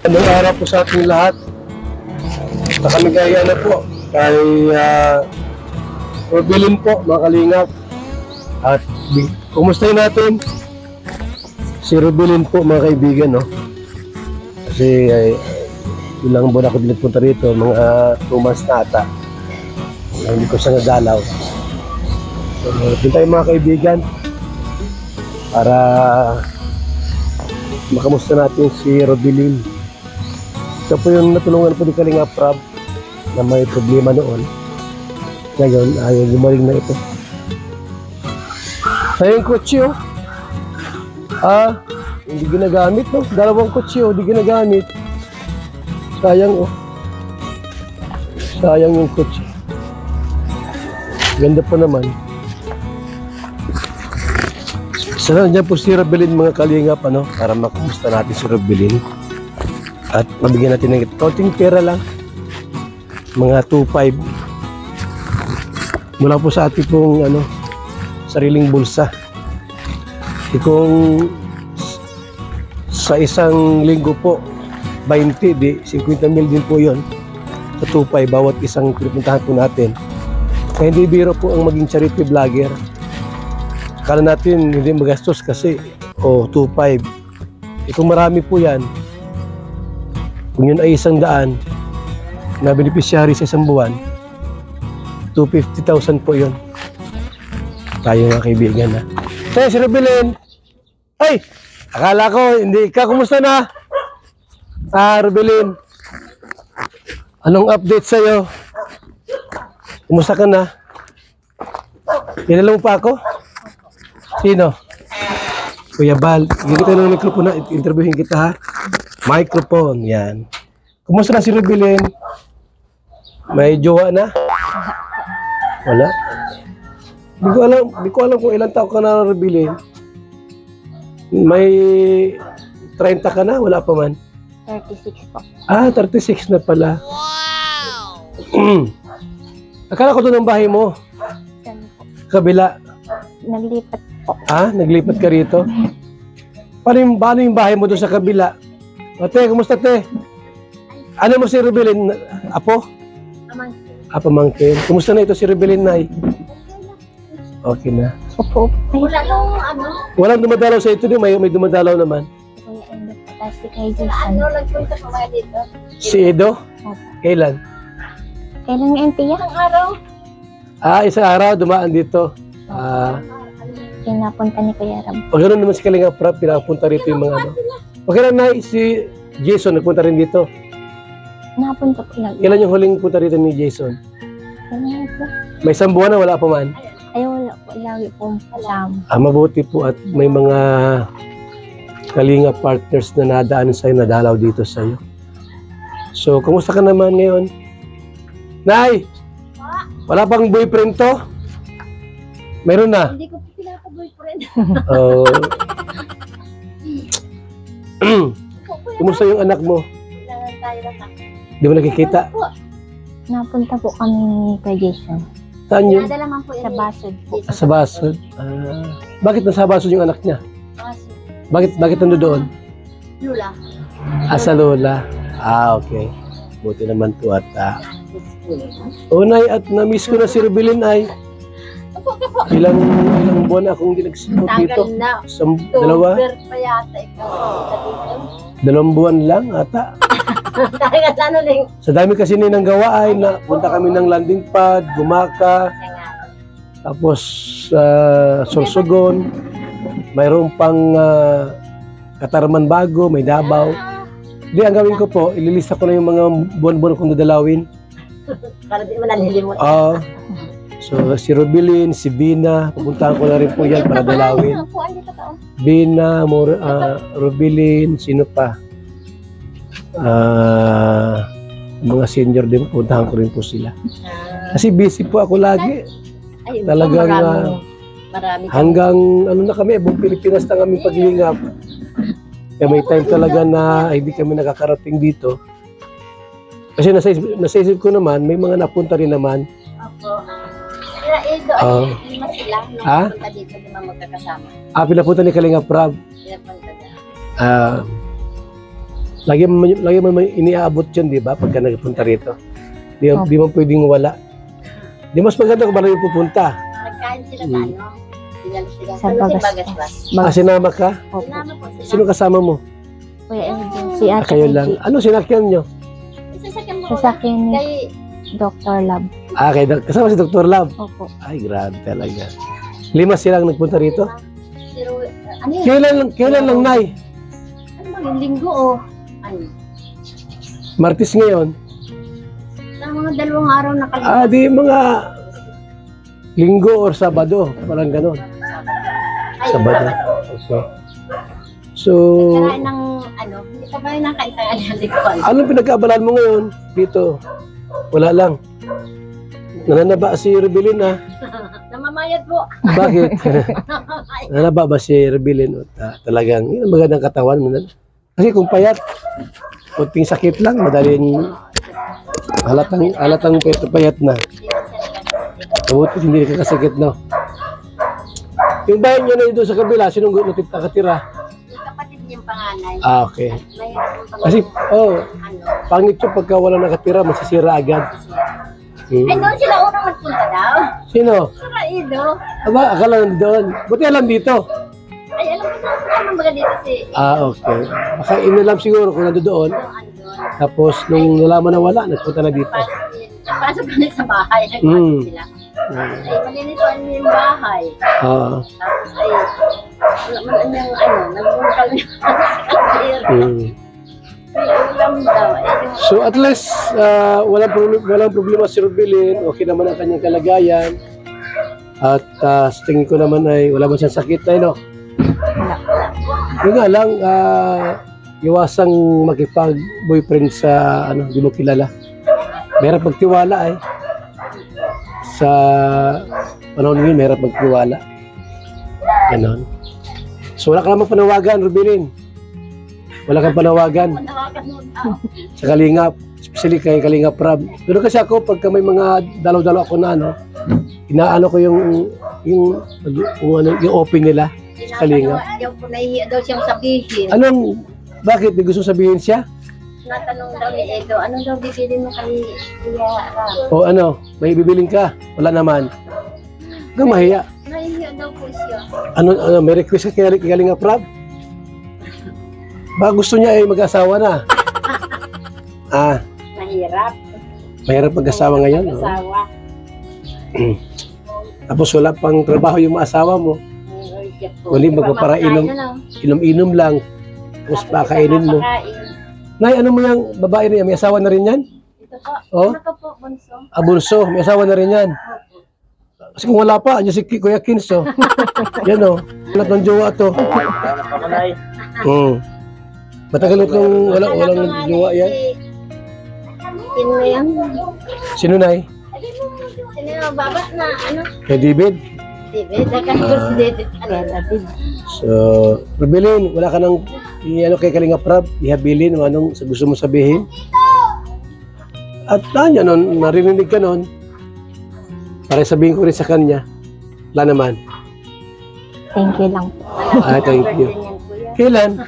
Magandang araw po sa ating lahat. Nakamigaya na po kay Robilin po, mga kalingap. At kumustahin natin si Robilin po, mga kaibigan, no? Kasi ilang buwan ako pinagpunta rito, mga 2 months na ata. Hindi ko siya nadalaw. So, din tayo mga kaibigan para makamusta natin si Robilin. Ito po yung natulungan po ni Kalinga Prab na may problema noon. Ngayon, ayaw gumaling na ito. Sayang kotse, oh. Hindi ginagamit, no? 2 kotse, oh, hindi ginagamit. Sayang, oh. Sayang yung kotse. Ganda pa naman. Sana dyan po si Robilin, mga kalingap, ano? Para makamusta natin si Robilin. At mabigyan natin ng kaunting pera lang. Mga 2.5 mula po sa ating pong sariling bulsa. Kung sa isang linggo po 20, di 50 mil din po yon sa 2.5 bawat isang pinupuntahan po natin. Kaya hindi biro po ang maging charity vlogger. Akala natin hindi magastos kasi 2.5. Kung marami po yan, kung yun ay 100 na beneficiary sa isang buwan, 250,000 po yun. Tayo mga kaibigan, ha. Kaya si Robilin, ay! Akala ko, hindi ka. Kumusta na? Robilin, anong update sa'yo? Kumusta ka na? Kilala mo pa ako? Sino? Kuya Bal. Hindi tayo ng mikrofon na. Interviewin kita, ha? Microphone, yan. Kumusta na si Robilin? May jowa na? Wala? Hindi ko alam kung ilang taon ka na, Robilin. May 30 ka na? Wala pa man? 36 po. 36 na pala. Wow! Akala ko doon ang bahay mo. Saan po? Kabila. Naglipat po. Naglipat ka rito? Paano yung bahay mo doon sa kabila? Te, kumusta, te? Ano mo si Robilin? Apo? Pamangkin. Pamangkin. Kumusta na ito si Robilin, Nay? Okay na. Opo. Wala nung Walang dumadalaw sa ito, may dumadalaw naman. Kuya Endo po. Tapos si Kay Jason. nagpunta pa ba dito? Si Edo? Opo. Kailan? Kailan nga yung tiyak? Ang araw. Isang araw dumaan dito. Pinapunta ni Kuya Ram. Pag gano'n naman si Kalinga Prab, pinapunta rito yung mga Okay lang, Nay, si Jason nagpunta rin dito. Napunta po lang. Kailan yung huling punta rito ni Jason? Kailan po? May isang buwan na wala pa man. Ay, wala po. Lagi pong kasama. Mabuti po at may mga Kalinga partners na nadaan sa'yo, nadalaw dito sa'yo. So, kumusta ka naman ngayon? Nay! Wala pang boyfriend to? Meron na? Hindi ko pinaka-boyfriend. Kumusta yung anak mo? Kailangan tayo lang. Di mo nakikita? Napunta po kami ni Kuya Jason. Saan yun? Pinadala man po Sa Basod po. Sa Basod. Bakit nasa Basod yung anak niya? Bakit nando doon? Lula. Sa Lola. Okay. Buti naman po at Nay, at na-miss ko na si Robilin, ay. Ilang buwan na akong hindi nagsimot dito. Tagal na. Dalawa? October pa yata ikaw. 2 buwan lang ata. Tagal na ano lang. Sa dami kasi ninang gawa ay punta kami ng landing pad, Gumaka, tapos Sorsogon, mayroon pang Katarman Bago, may Davao. Hindi, ang gawin ko po, ililista ko na yung mga buwan-buwan kong dadalawin. Para di mo nalilimot. So, si Robilin, si Bina, pupuntahan ko na rin po yan para dalawin. Bina, Robilin, sino pa? Mga senior din, pupuntahan ko rin po sila. Kasi busy po ako lagi. Ayun, Talagang marami hanggang na kami, buong Pilipinas na kami paglingap. Kaya may time talaga na hindi kami nakakarating dito. Kasi nasa isip ko naman, may mga napunta rin naman. Opo. Sila Edo, ay lima sila. Nung punta dito, lima magkakasama. Pinapunta ni Kalinga Prab. Sila punta na. Lagi mo may iniaabot yun, di ba? Pagka nagpunta rito. Di mo pwedeng wala. Di mas maganda kung marami pupunta. Nagkain sila sa ano. Dinala sila Sa Bagasbas. Sinama ka? Opo. Sinama po sila. Sino kasama mo? Kuya Edo. Si Ate Kayo lang. Reggie. Ano sinakyan nyo? Sasakyan mo Sasakyan ni Kay, Dr. Lab. Kasama si Dr. Love. Opo. Ay, grabe talaga. 5 silang nagpunta rito. pero, ano yun? Kailan lang, Nay? Ano ba yung linggo o? Ano? Martes ngayon. Sa mga 2 araw na kalimutan. Di mga Linggo or Sabado. Parang ganon. Ay, Sabado. Okay. So, Nagkaraan ng ano, hindi ka ba yung nakain sa alikon? anong pinagkaabalan mo ngayon dito? Wala lang. Nananaba si Rebelin ha? Namamayat po. Bakit? Nananaba ba si Rebelin? Talagang, yun ang magandang katawan mo. Kasi kung payat, kunting sakit lang, madaling halatang payat na. Mabuti hindi nakakasakit, no? Yung bahay niya na doon sa kabila, sinong nakatira? Yung kapatid niyang panganay. Okay. Mahirap yung Kasi, ano. pangit yun pagka wala nakatira, masisira agad. Ay, doon sila unang nagpunta daw. Sino? Sa Raido. Aba, akala doon. Buti alam dito. Ay, alam ko saan naman baga dito si Okay. Baka inalam siguro kung nando doon. Andon. Tapos, nung nalaman na wala, nagpunta na dito. Pasok ka na sa bahay. Hmm. Nagpasok sila. Ay, malilituan niyo yung bahay. Tapos ay, wala man yung ano, nagmumukal niya sa kandir. May ulam daw. So, at least, walang problema si Rubilin. Okay naman ang kanyang kalagayan. At sa tingin ko naman ay wala man siyang sakit na, no? Yun nga lang, iwasang makipag-boyfriend sa, di mo kilala. Merap magtiwala ay. Sa panahon ngayon, merap magtiwala. Ganon. So, wala ka namang panawagan, Rubilin. Wala kang panawagan Manawagan mo daw. sa Kalingap, especially kay Kalingap Rab. Pero kasi ako, pagka may mga dalaw-dalaw ako na, inaano ko yung open nila sa Kalingap. Yung po nahihiya daw siyang sabihin. Bakit? May gusto sabihin siya? Natanong daw ni Edo, anong daw bibili mo kay Kuya Ram? O may bibiling ka? Wala naman. Hanggang mahiya. Nahihiya daw po siya. May request ka kay Kalingap Rab? Baka gusto niya ay mag-asawa na. Mahirap. Mahirap mag-asawa ngayon. No? Mag-asawa. Tapos wala pang trabaho yung asawa mo. Wali magpaparainom. Inom-inom lang. Tapos pakainin mo. Nay, ano mo yung babae niya? May asawa na rin yan? Ito po. Oh? Ano ka po, Bunso? Bunso, may asawa na rin yan. Kasi kung wala pa, andyan si Kuya Kinso. Yan o. Lahat ng jowa to. Matagal itong walang jowa yan. Sino na yan? Sino, Nay? Sino yung baba na ano? Kay David. David. Nagkakaroon si David. Ano? David. So, Rubilin, wala ka nang kay Kalingap Rab, ihabilin o anong gusto mo sabihin. At narinig ka nun, para sabihin ko rin sa kanya, wala naman. Thank you lang po. Thank you. Kailan?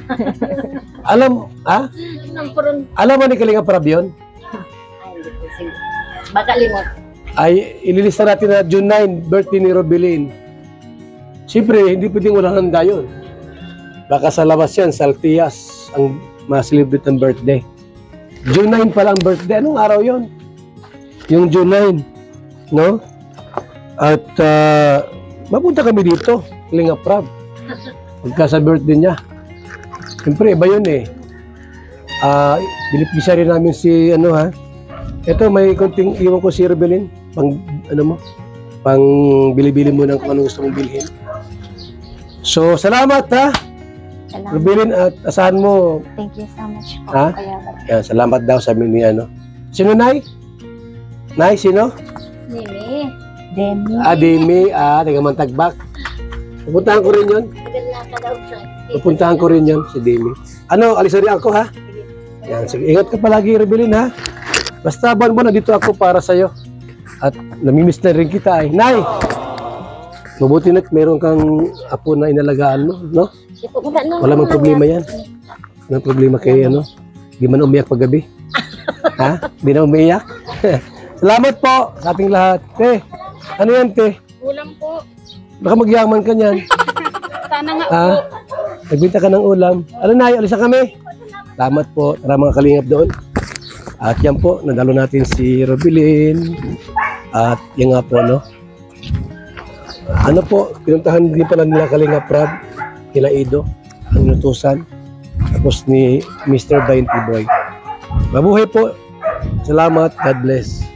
Alam mo ni Kalingap Rab yun? Baka limot. Ay, ililista natin na June 9, birthday ni Rubilin. Siyempre, hindi pwedeng walang handa yun. Baka sa labas yan, sa Altias, ang ma-celebrate ng birthday. June 9 pa lang birthday. Anong araw yon? Yung June 9. No? At mapunta kami dito, Kalingap Rab. Pagka sa birthday niya. Siyempre, iba yun eh. Binipisa rin namin si Ito, may konting iwan ko si Rebelin. Pang bili-bili mo ng kung anong gusto mong bilhin. So, salamat ha. Salamat. Rebelin, at asahan mo. Thank you so much po. Ha? Yan, salamat daw sa ni Sino, Nay? Nay, sino? Mimi. Demi. Demi. Taga Mantagbak. Pupuntahan ko rin yun. Tagal na ka daw siya. Pupuntahan ko rin yun, si Demi. Alisan rin ako ha? Yan, sige, ingat ka palagi, Rebelin ha? Basta buwan dito ako para sa'yo. At namimiss na rin kita eh. Nay! Mabuti na't meron kang apo na inalagaan mo, no? Wala mang problema yan. Walang problema kay Di man umiyak paggabi. Ha? Di na umiyak? Salamat po sa ating lahat. Te, ano yan, te? Ulam po. Baka magyaman ka niyan. Sana nga Ha? Nagbinta ka ng ulam. Ano na, alisan kami. Salamat po. Tara mga kalingap doon. At yan po, nadalo natin si Robilin. At yan nga po, no? Ano po, pinuntahan din pala nila Kalingap Rab, kila Ido, ang inutusan. Tapos ni Mr. 20 Boy. Mabuhay po. Salamat. God bless.